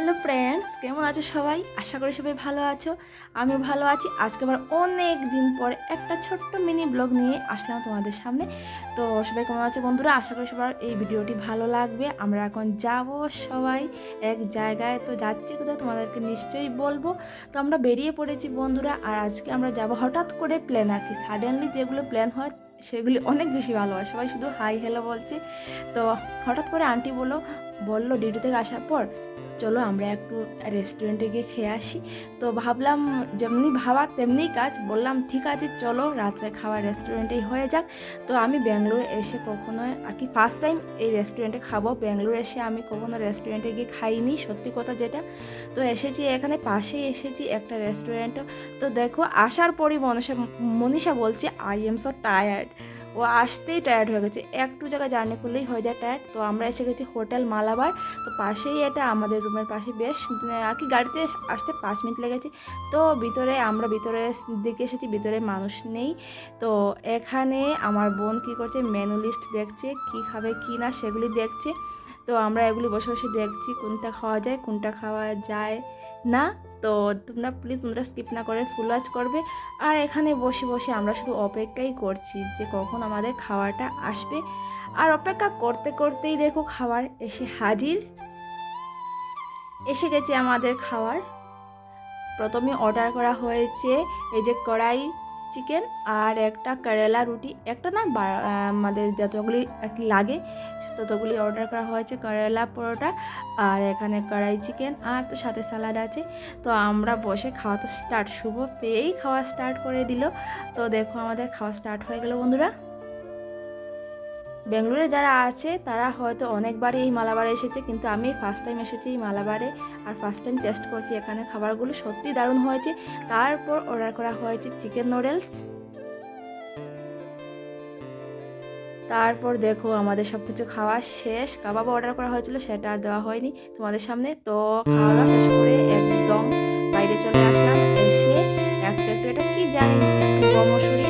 Hello friends, কেমন আছো সবাই? আশা করি সবাই ভালো আছো। আমিও ভালো আছি। আজকে আবার অনেক দিন পরে একটা ছোট্ট মিনি ব্লগ নিয়ে আসলাম তোমাদের সামনে। তো সবাই কেমন আছে বন্ধুরা? আশা করি সবার এই ভিডিওটি ভালো লাগবে। আমরা এখন যাব সবাই এক জায়গায়, তো যাচ্ছি কোথাও তোমাদেরকে নিশ্চয়ই বলবো। তো আমরা বেরিয়ে পড়েছি বন্ধুরা, আর আজকে আমরা যাব হঠাৎ করে প্ল্যান, আর কি সাডেনলি যেগুলো প্ল্যান হয় সেগুলি অনেক বেশি ভালো হয়। সবাই শুধু হাই হ্যালো বলছে। তো হঠাৎ করে আন্টি বললো ডিউটি থেকে আসার পর, চলো আমরা একটু রেস্টুরেন্টে গিয়ে খেয়ে আসি। তো ভাবলাম যেমনি ভাবা তেমনি কাজ, বললাম ঠিক আছে চলো রাত্রে খাওয়া রেস্টুরেন্টেই হয়ে যাক। তো আমি ব্যাঙ্গালোরে এসে কখনো আর কি ফার্স্ট টাইম এই রেস্টুরেন্টে খাবো। ব্যাঙ্গালোরে এসে আমি কখনো রেস্টুরেন্টে গিয়ে খাইনি, সত্যি কথা যেটা। তো এসেছি এখানে পাশেই এসেছি একটা রেস্টুরেন্টে। তো দেখো আসার পরই মনীষা বলছে আই এম সো টায়ার্ড। ও আসতেই টায়ার্ড হয়ে গেছে, একটু জায়গায় জার্নি করলেই হয়ে যায় টায়ার্ড। তো আমরা এসে গেছি হোটেল মালাবার। তো পাশেই এটা, আমাদের রুমের পাশে, বেশ আর কি গাড়িতে আসতে 5 মিনিট লেগেছে। তো আমরা ভিতরের দিকে এসেছি, ভিতরে মানুষ নেই। তো এখানে আমার বোন কি করছে, মেনু লিস্ট দেখছে, কি খাবে কি না সেগুলি দেখছে। তো আমরা এগুলি বসে বসে দেখছি কোনটা খাওয়া যায় কোনটা খাওয়া যায় না। তো তোমরা প্লিজ বন্ধুরা স্কিপ না করে ফুল ওয়াচ করবে। আর এখানে বসে বসে আমরা শুধু অপেক্ষাই করছি যে কখন আমাদের খাওয়াটা আসবে। আর অপেক্ষা করতে করতেই দেখো খাবার এসে হাজির। এসে গেছে আমাদের খাবার। প্রথমে অর্ডার করা হয়েছে এই যে কড়াই চিকেন আর একটা কেরালা রুটি, একটা না আমাদের যতগুলি আর কি লাগে ততগুলি অর্ডার করা হয়েছে কেরালা পরোটা। আর এখানে কড়াই চিকেন আর তো সাথে স্যালাড আছে। তো আমরা বসে খাওয়া তো স্টার্ট, শুভ পেয়েই খাওয়া স্টার্ট করে দিল। তো দেখো আমাদের খাওয়া স্টার্ট হয়ে গেল বন্ধুরা। ব্যাঙ্গালোরে যারা আছে তারা হয়তো অনেকবারই এই মালাবারে এসেছে, কিন্তু আমি ফার্স্ট টাইম এসেছি এই মালাবারে। আর ফার্স্ট টাইম টেস্ট করছি এখানে খাবারগুলো, সত্যি দারুণ হয়েছে। তারপর অর্ডার করা হয়েছে চিকেন নুডলস। তারপর দেখো আমাদের সব কিছু খাওয়া শেষ। কাবাব অর্ডার করা হয়েছিল, সেটা আর দেওয়া হয়নি তোমাদের সামনে। তো খাওয়া দাওয়া শেষ করে একদম বাইরে চলে আসলাম। এসে একটু এটা কি জানি একটু গরমসুরি